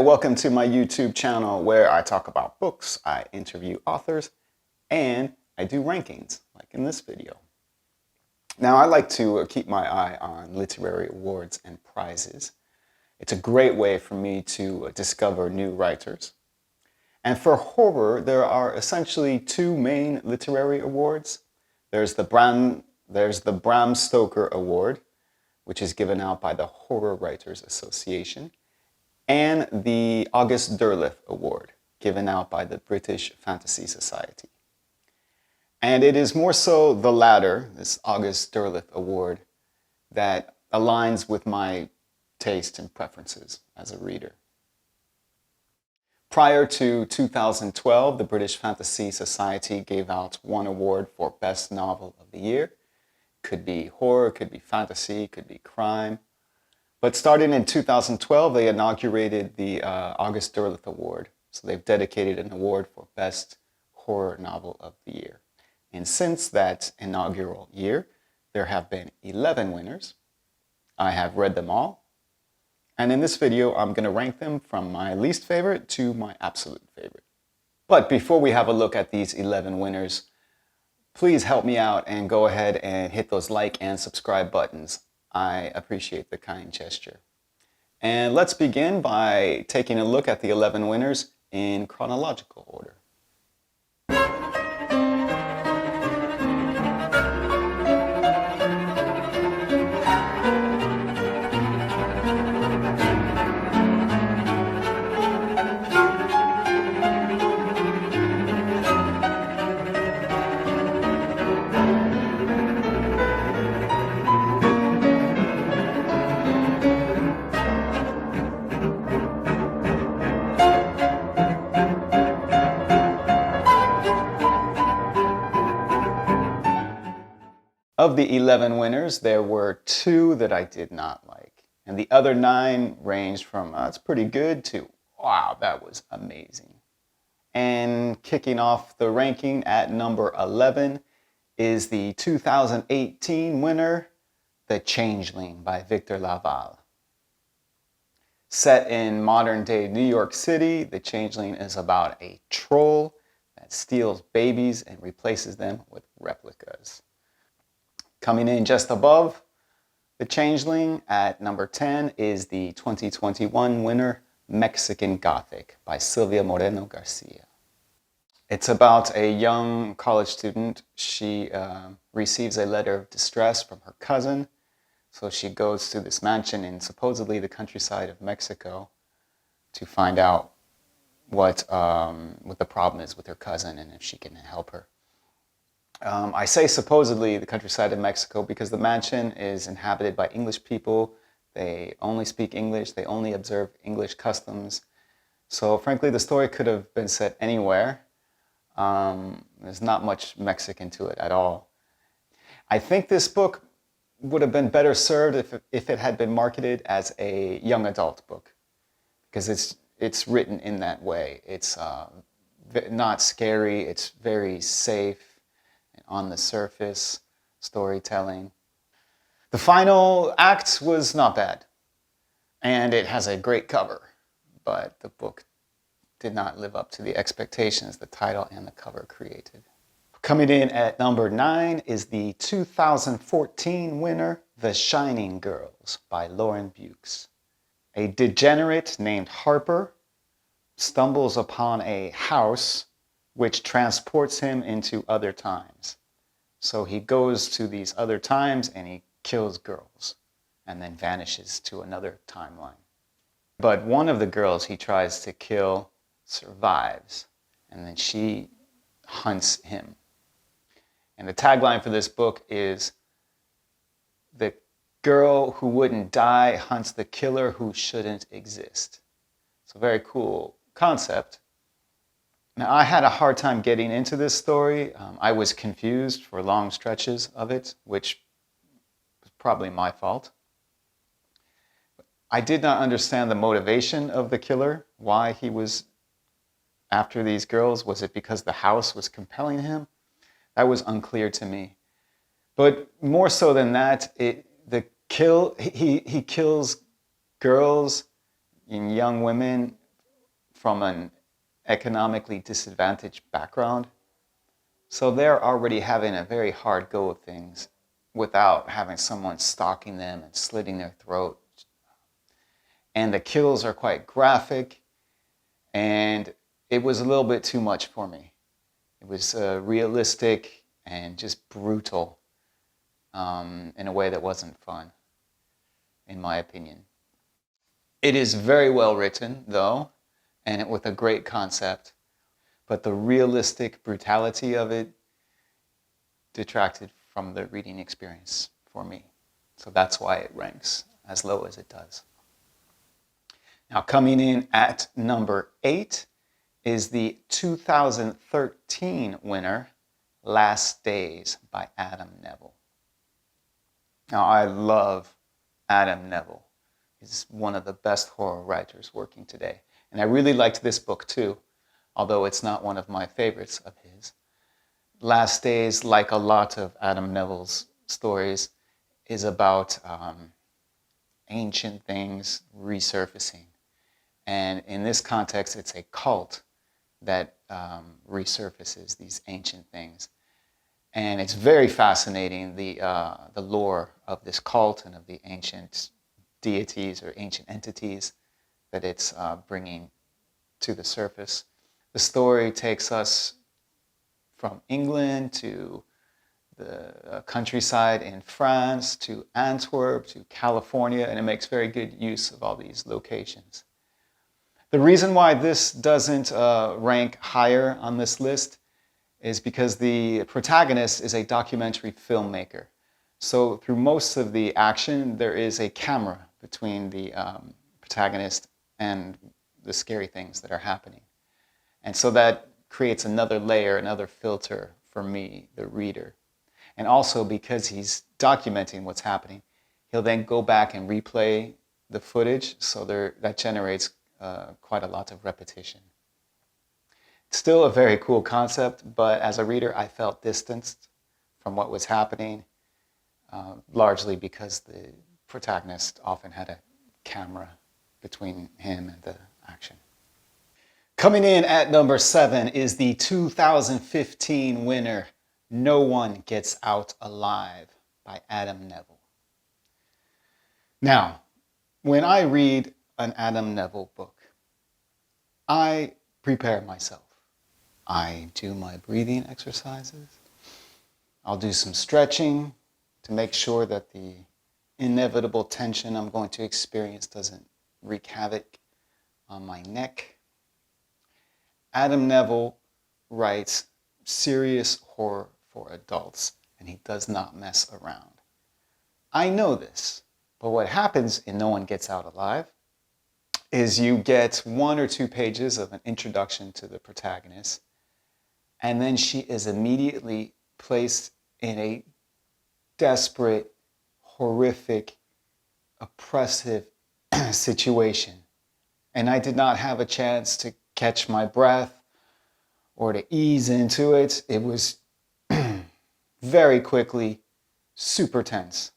welcome to my YouTube channel where I talk about books, I interview authors, and I do rankings, like in this video. Now, I like to keep my eye on literary awards and prizes. It's a great way for me to discover new writers. And for horror, there are essentially two main literary awards. There's the Bram Stoker Award, which is given out by the Horror Writers Association, and the August Derleth Award, given out by the British Fantasy Society. And it is more so the latter, this August Derleth Award, that aligns with my taste and preferences as a reader. Prior to 2012, the British Fantasy Society gave out one award for Best Novel of the Year. Could be horror, could be fantasy, could be crime. But starting in 2012, they inaugurated the August Derleth Award. So they've dedicated an award for Best Horror Novel of the Year. And since that inaugural year, there have been 11 winners. I have read them all. And in this video, I'm going to rank them from my least favorite to my absolute favorite. But before we have a look at these 11 winners, please help me out and go ahead and hit those like and subscribe buttons. I appreciate the kind gesture. And let's begin by taking a look at the 11 winners in chronological order. Of the 11 winners, there were 2 that I did not like. And the other 9 ranged from, that's pretty good, to, wow, that was amazing. And kicking off the ranking at number 11 is the 2018 winner, The Changeling by Victor LaValle. Set in modern-day New York City, The Changeling is about a troll that steals babies and replaces them with replicas. Coming in just above The Changeling at number 10 is the 2021 winner, Mexican Gothic by Silvia Moreno Garcia. It's about a young college student. She receives a letter of distress from her cousin. So she goes to this mansion in supposedly the countryside of Mexico to find out what the problem is with her cousin and if she can help her. I say supposedly the countryside of Mexico because the mansion is inhabited by English people. They only speak English. They only observe English customs. So frankly, the story could have been set anywhere. There's not much Mexican to it at all. I think this book would have been better served if it had been marketed as a young adult book, because it's written in that way. It's not scary. It's very safe. On the surface storytelling. The final act was not bad, and it has a great cover, but the book did not live up to the expectations the title and the cover created. Coming in at number 9 is the 2014 winner, The Shining Girls by Lauren Beukes. A degenerate named Harper stumbles upon a house which transports him into other times. So he goes to these other times and he kills girls and then vanishes to another timeline. But one of the girls he tries to kill survives, and then she hunts him. And the tagline for this book is, "The girl who wouldn't die hunts the killer who shouldn't exist." It's a very cool concept. Now, I had a hard time getting into this story. I was confused for long stretches of it, which was probably my fault. I did not understand the motivation of the killer, why he was after these girls. Was it because the house was compelling him? That was unclear to me. But more so than that, he kills girls and young women from an economically disadvantaged background. So they're already having a very hard go of things without having someone stalking them and slitting their throat. And the kills are quite graphic, and it was a little bit too much for me. It was realistic and just brutal in a way that wasn't fun, in my opinion. It is very well written, though, and with a great concept, but the realistic brutality of it detracted from the reading experience for me. So that's why it ranks as low as it does. Now, coming in at number 8 is the 2013 winner, Last Days by Adam Nevill. Now, I love Adam Nevill. He's one of the best horror writers working today. And I really liked this book too, although it's not one of my favorites of his. Last Days, like a lot of Adam Nevill's stories, is about ancient things resurfacing. And in this context, it's a cult that resurfaces these ancient things. And it's very fascinating, the lore of this cult and of the ancient deities or ancient entities that it's bringing to the surface. The story takes us from England to the countryside in France, to Antwerp, to California, and it makes very good use of all these locations. The reason why this doesn't rank higher on this list is because the protagonist is a documentary filmmaker. So through most of the action, there is a camera between the protagonist and the scary things that are happening. And so that creates another layer, another filter for me, the reader. And also because he's documenting what's happening, he'll then go back and replay the footage, so that generates quite a lot of repetition. It's still a very cool concept, but as a reader, I felt distanced from what was happening, largely because the protagonist often had a camera between him and the action. Coming in at number 7 is the 2015 winner, No One Gets Out Alive by Adam Nevill. Now, when I read an Adam Nevill book, I prepare myself. I do my breathing exercises. I'll do some stretching to make sure that the inevitable tension I'm going to experience doesn't wreak havoc on my neck. Adam Nevill writes serious horror for adults, and he does not mess around. I know this, but what happens in No One Gets Out Alive is you get 1 or 2 pages of an introduction to the protagonist, and then she is immediately placed in a desperate, horrific, oppressive situation. And I did not have a chance to catch my breath or to ease into it. It was very quickly super tense.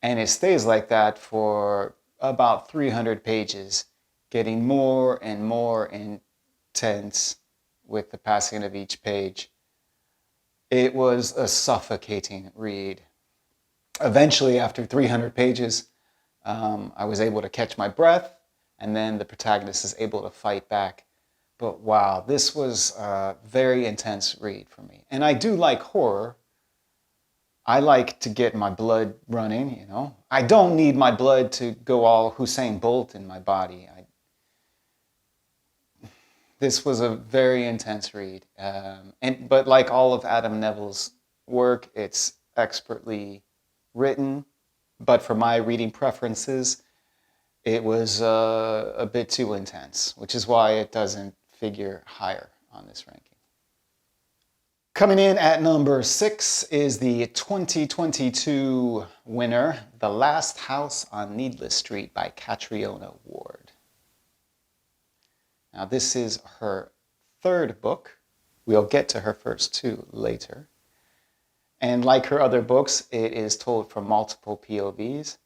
And it stays like that for about 300 pages, getting more and more intense with the passing of each page. It was a suffocating read. Eventually, after 300 pages, I was able to catch my breath, and then the protagonist is able to fight back. But wow, this was a very intense read for me. And I do like horror. I like to get my blood running, you know. I don't need my blood to go all Usain Bolt in my body. This was a very intense read. But like all of Adam Nevill's work, it's expertly written. But for my reading preferences, it was a bit too intense, which is why it doesn't figure higher on this ranking. Coming in at number 6 is the 2022 winner, The Last House on Needless Street by Catriona Ward. Now this is her 3rd book. We'll get to her first 2 later. And like her other books, it is told from multiple POVs.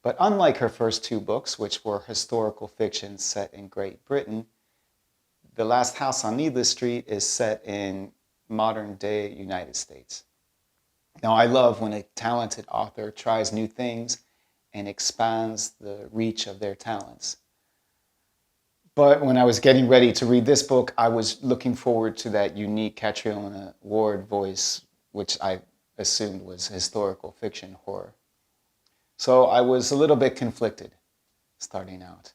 But unlike her first 2 books, which were historical fiction set in Great Britain, The Last House on Needless Street is set in modern day United States. Now, I love when a talented author tries new things and expands the reach of their talents. But when I was getting ready to read this book, I was looking forward to that unique Catriona Ward voice, which I assumed was historical fiction horror. So I was a little bit conflicted starting out.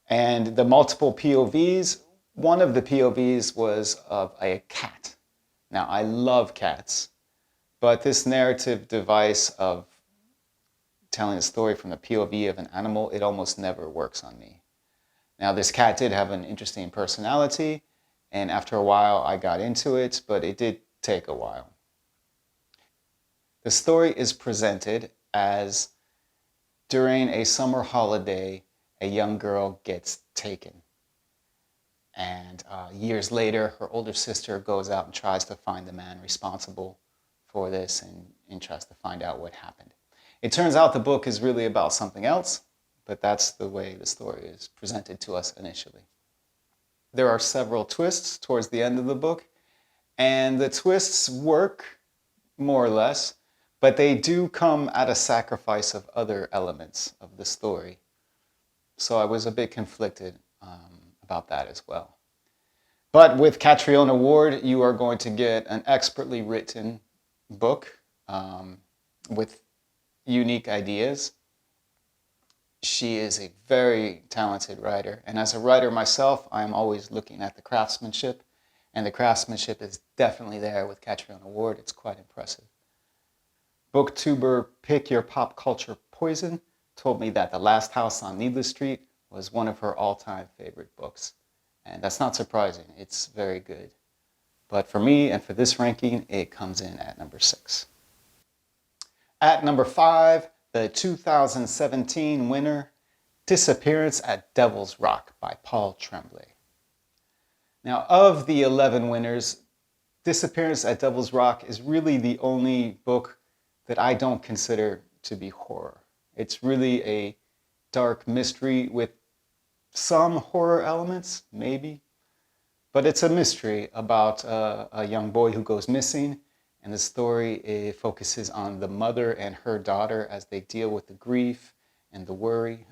And the multiple POVs, one of the POVs was of a cat. Now, I love cats, but this narrative device of telling a story from the POV of an animal, it almost never works on me. Now, this cat did have an interesting personality, and after a while I got into it, but it did take a while. The story is presented as during a summer holiday, a young girl gets taken. And years later, her older sister goes out and tries to find the man responsible for this and tries to find out what happened. It turns out the book is really about something else, but that's the way the story is presented to us initially. There are several twists towards the end of the book, and the twists work more or less, but they do come at a sacrifice of other elements of the story. So I was a bit conflicted about that as well. But with Catriona Ward, you are going to get an expertly written book with unique ideas. She is a very talented writer. And as a writer myself, I'm always looking at the craftsmanship. And the craftsmanship is definitely there with Catriona Ward. It's quite impressive. Booktuber Pick Your Pop Culture Poison told me that The Last House on Needless Street was one of her all-time favorite books. And that's not surprising. It's very good. But for me and for this ranking, it comes in at number 6. At number 5, the 2017 winner, Disappearance at Devil's Rock by Paul Tremblay. Now, of the 11 winners, Disappearance at Devil's Rock is really the only book that I don't consider to be horror. It's really a dark mystery with some horror elements, maybe. But it's a mystery about a young boy who goes missing, and the story focuses on the mother and her daughter as they deal with the grief and the worry.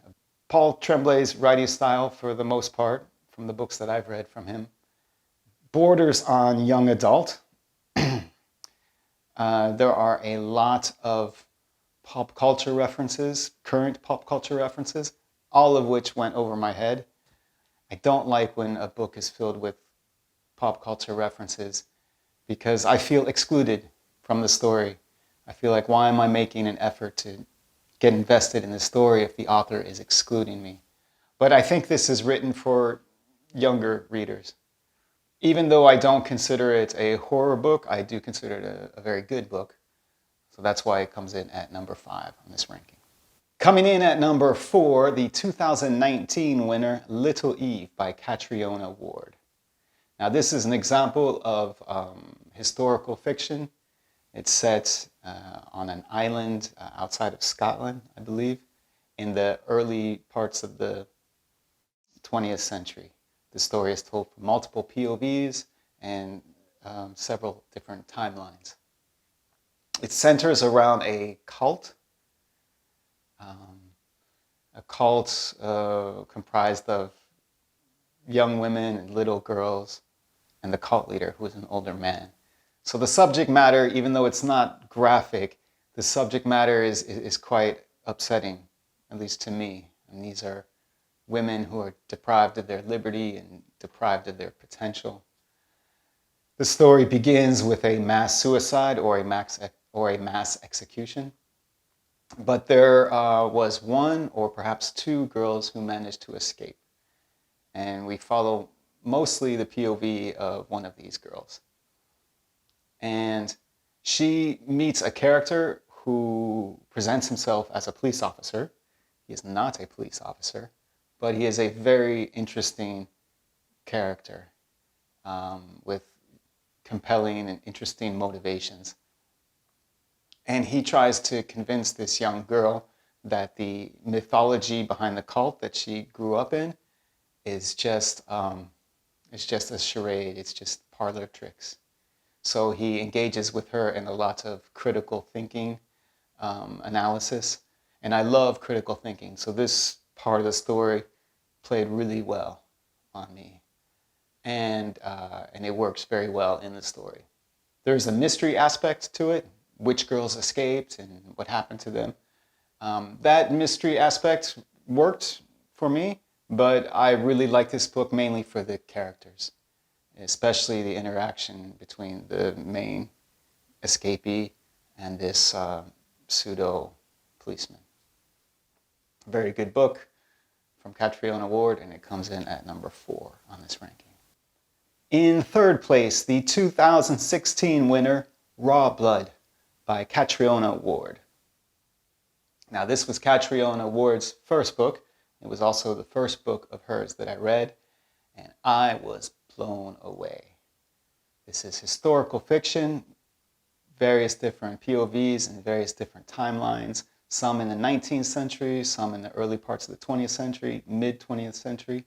Paul Tremblay's writing style, for the most part, from the books that I've read from him, borders on young adult. There are a lot of pop culture references, current pop culture references, all of which went over my head. I don't like when a book is filled with pop culture references because I feel excluded from the story. I feel like, why am I making an effort to get invested in the story if the author is excluding me? But I think this is written for younger readers. Even though I don't consider it a horror book, I do consider it a very good book. So that's why it comes in at number 5 on this ranking. Coming in at number 4, the 2019 winner, Little Eve by Catriona Ward. Now, this is an example of historical fiction. It's set on an island outside of Scotland, I believe, in the early parts of the 20th century. The story is told from multiple POVs and several different timelines. It centers around a cult. A cult comprised of young women and little girls, and the cult leader, who is an older man. So the subject matter, even though it's not graphic, the subject matter is quite upsetting, at least to me. And these are women who are deprived of their liberty and deprived of their potential. The story begins with a mass suicide or a mass execution. But there was one or perhaps two girls who managed to escape. And we follow mostly the POV of one of these girls. And she meets a character who presents himself as a police officer. He is not a police officer, but he is a very interesting character with compelling and interesting motivations. And he tries to convince this young girl that the mythology behind the cult that she grew up in is just It's just a charade. It's just parlor tricks. So he engages with her in a lot of critical thinking, analysis. And I love critical thinking. So this part of the story played really well on me. And it works very well in the story. There's a mystery aspect to it, which girls escaped and what happened to them. That mystery aspect worked for me, but I really like this book mainly for the characters, especially the interaction between the main escapee and this pseudo policeman. Very good book from Catriona Award, and it comes in at number 4 on this ranking. In third place, the 2016 winner, Rawblood by Catriona Award. Now, this was Catriona Award's first book. It was also the first book of hers that I read, and I was blown away. This is historical fiction, various different POVs and various different timelines, some in the 19th century, some in the early parts of the 20th century, mid-20th century.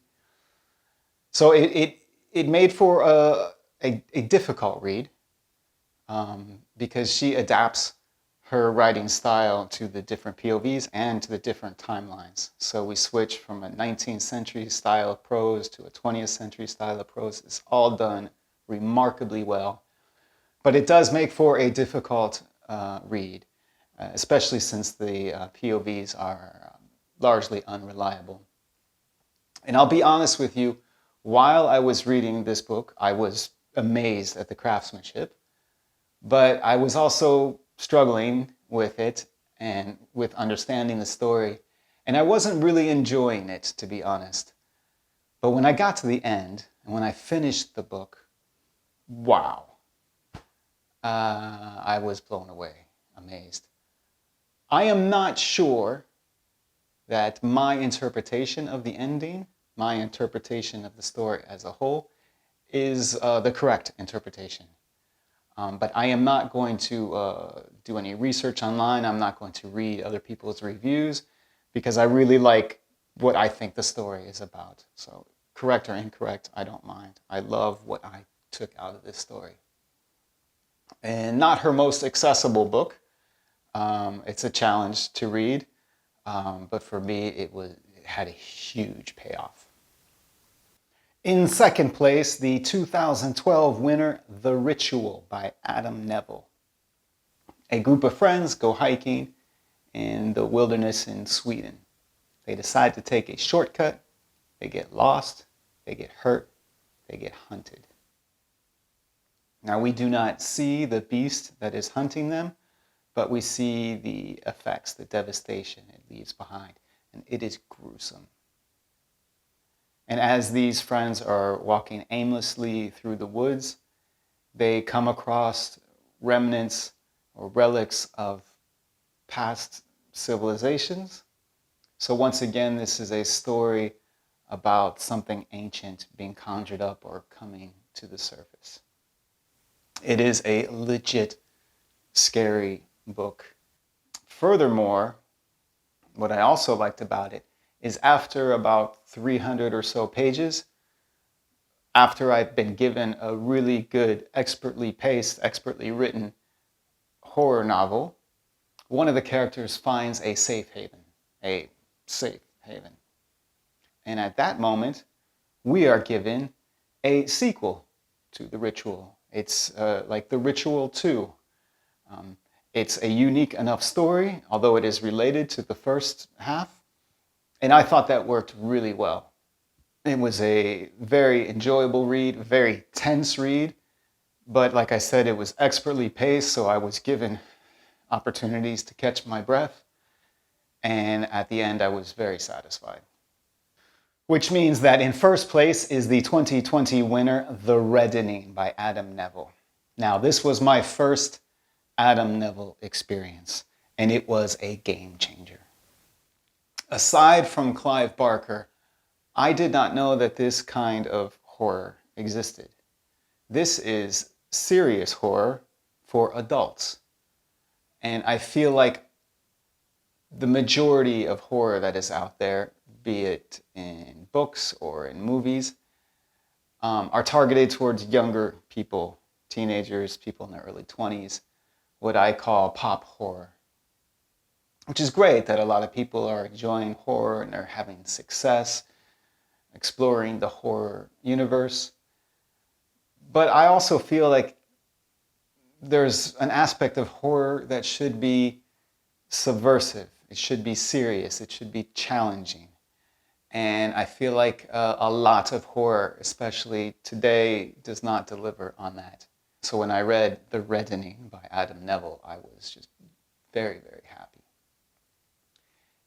So it made for a difficult read because she adapts her writing style to the different POVs and to the different timelines. So we switch from a 19th century style of prose to a 20th century style of prose. It's all done remarkably well. But it does make for a difficult read, especially since the POVs are largely unreliable. And I'll be honest with you, while I was reading this book, I was amazed at the craftsmanship, but I was also struggling with it and with understanding the story, and I wasn't really enjoying it, to be honest. But when I got to the end, and when I finished the book, wow. I was blown away, amazed. I am not sure that my interpretation of the ending, my interpretation of the story as a whole, is the correct interpretation. But I am not going to do any research online. I'm not going to read other people's reviews because I really like what I think the story is about. So correct or incorrect, I don't mind. I love what I took out of this story. And not her most accessible book. It's a challenge to read, but for me, it had a huge payoff. In second place, the 2012 winner, The Ritual by Adam Nevill. A group of friends go hiking in the wilderness in Sweden. They decide to take a shortcut. They get lost. They get hurt. They get hunted. Now, we do not see the beast that is hunting them, but we see the effects, the devastation it leaves behind, and it is gruesome. And as these friends are walking aimlessly through the woods, they come across remnants or relics of past civilizations. So once again, this is a story about something ancient being conjured up or coming to the surface. It is a legit scary book. Furthermore, what I also liked about it is after about 300 or so pages, after I've been given a really good, expertly paced, expertly written horror novel, one of the characters finds a safe haven. And at that moment, we are given a sequel to The Ritual. It's like The Ritual 2. It's a unique enough story, although it is related to the first half. And I thought that worked really well. It was a very enjoyable read, very tense read. But like I said, it was expertly paced, so I was given opportunities to catch my breath. And at the end, I was very satisfied. Which means that in first place is the 2020 winner, The Redenning by Adam Nevill. Now, this was my first Adam Nevill experience, and it was a game changer. Aside from Clive Barker, I did not know that this kind of horror existed. This is serious horror for adults. And I feel like the majority of horror that is out there, be it in books or in movies, are targeted towards younger people, teenagers, people in their early 20s, what I call pop horror. Which is great that a lot of people are enjoying horror and they're having success exploring the horror universe. But I also feel like there's an aspect of horror that should be subversive. It should be serious. It should be challenging. And I feel like a lot of horror, especially today, does not deliver on that. So when I read The Redenning by Adam Nevill, I was just very, very happy.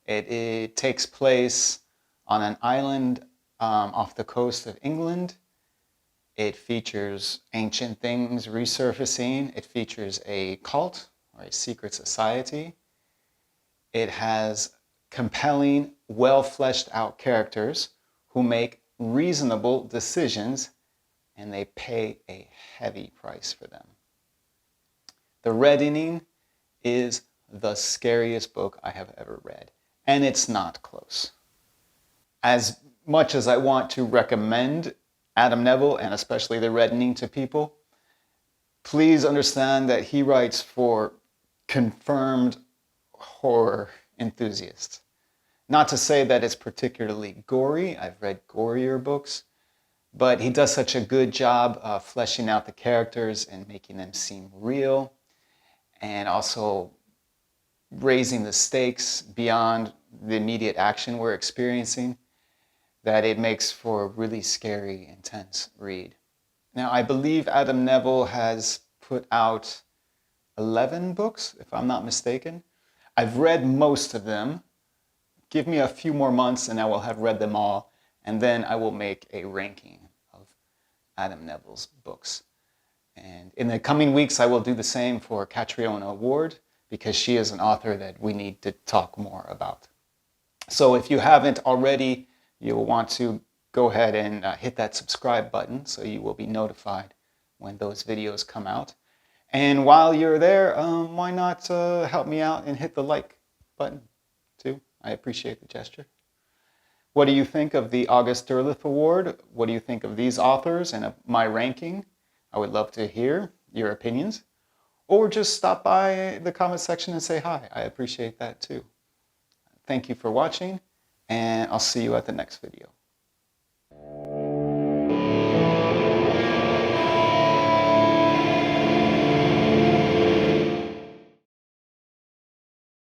It takes place on an island off the coast of England. It features ancient things resurfacing. It features a cult or a secret society. It has compelling, well-fleshed out characters who make reasonable decisions, and they pay a heavy price for them. The Redenning is the scariest book I have ever read, and it's not close. As much as I want to recommend Adam Nevill, and especially The Redenning, to people, please understand that he writes for confirmed horror enthusiasts. Not to say that it's particularly gory. I've read gorier books, but he does such a good job of fleshing out the characters and making them seem real, and also raising the stakes beyond the immediate action we're experiencing, that it makes for a really scary, intense read. Now, I believe Adam Nevill has put out 11 books, if I'm not mistaken. I've read most of them. Give me a few more months and I will have read them all, and then I will make a ranking of Adam Nevill's books. And in the coming weeks, I will do the same for Catriona Ward, because she is an author that we need to talk more about. So if you haven't already, you'll want to go ahead and hit that subscribe button so you will be notified when those videos come out. And while you're there, why not help me out and hit the like button too? I appreciate the gesture. What do you think of the August Derleth Award? What do you think of these authors and of my ranking? I would love to hear your opinions. Or just stop by the comment section and say hi. I appreciate that too. Thank you for watching, and I'll see you at the next video.